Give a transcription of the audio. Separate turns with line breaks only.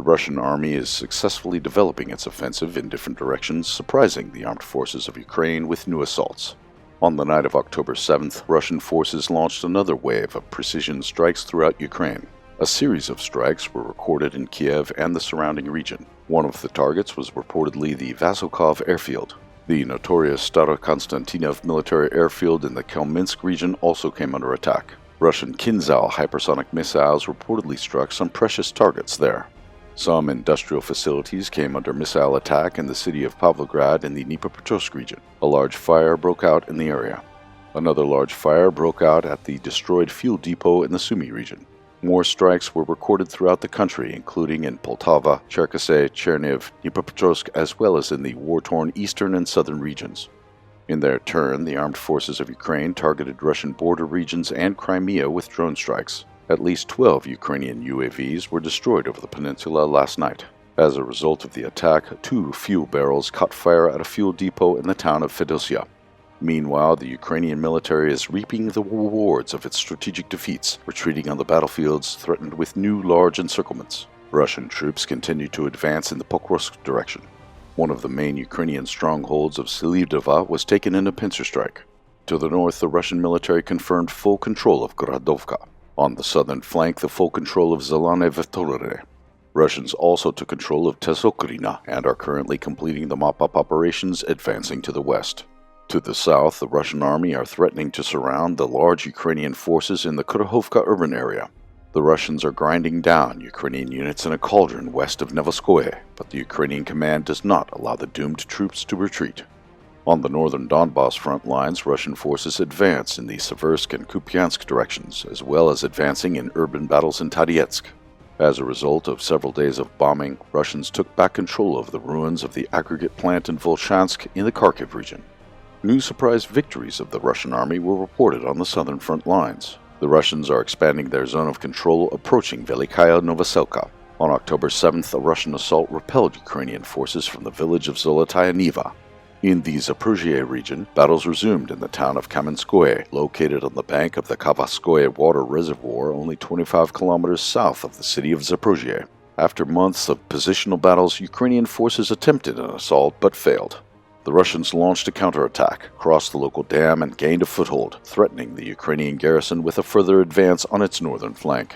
Russian army is successfully developing its offensive in different directions, surprising the armed forces of Ukraine with new assaults. On the night of October 7th, Russian forces launched another wave of precision strikes throughout Ukraine. A series of strikes were recorded in Kiev and the surrounding region. One of the targets was reportedly the Vasylkov airfield. The notorious Starokonstantinov military airfield in the Kelminsk region also came under attack. Russian Kinzhal hypersonic missiles reportedly struck some precious targets there. Some industrial facilities came under missile attack in the city of Pavlograd in the Dnipropetrovsk region. A large fire broke out in the area. Another large fire broke out at the destroyed fuel depot in the Sumy region. More strikes were recorded throughout the country, including in Poltava, Cherkasy, Cherniv, Dnipropetrovsk, as well as in the war-torn eastern and southern regions. In their turn, the armed forces of Ukraine targeted Russian border regions and Crimea with drone strikes. At least 12 Ukrainian UAVs were destroyed over the peninsula last night. As a result of the attack, 2 fuel barrels caught fire at a fuel depot in the town of Fedosia. Meanwhile, the Ukrainian military is reaping the rewards of its strategic defeats, retreating on the battlefields threatened with new large encirclements. Russian troops continue to advance in the Pokrovsk direction. One of the main Ukrainian strongholds of Selivdova was taken in a pincer strike. To the north, the Russian military confirmed full control of Gorodovka. On the southern flank, the full control of Zelane Vetolere. Russians also took control of Tesokrina and are currently completing the mop-up operations, advancing to the west. To the south, the Russian army are threatening to surround the large Ukrainian forces in the Kurahovka urban area. The Russians are grinding down Ukrainian units in a cauldron west of Nevoskoye, but the Ukrainian command does not allow the doomed troops to retreat. On the northern Donbass front lines, Russian forces advance in the Seversk and Kupiansk directions, as well as advancing in urban battles in Tadietsk. As a result of several days of bombing, Russians took back control of the ruins of the aggregate plant in Volchansk in the Kharkiv region. New surprise victories of the Russian army were reported on the southern front lines. The Russians are expanding their zone of control, approaching Velikaya Novoselka. On October 7th, a Russian assault repelled Ukrainian forces from the village of Zolotaya Niva. In the Zaporizhzhia region, battles resumed in the town of Kamenskoye, located on the bank of the Kavaskoye water reservoir only 25 kilometers south of the city of Zaporizhzhia. After months of positional battles, Ukrainian forces attempted an assault but failed. The Russians launched a counterattack, crossed the local dam, and gained a foothold, threatening the Ukrainian garrison with a further advance on its northern flank.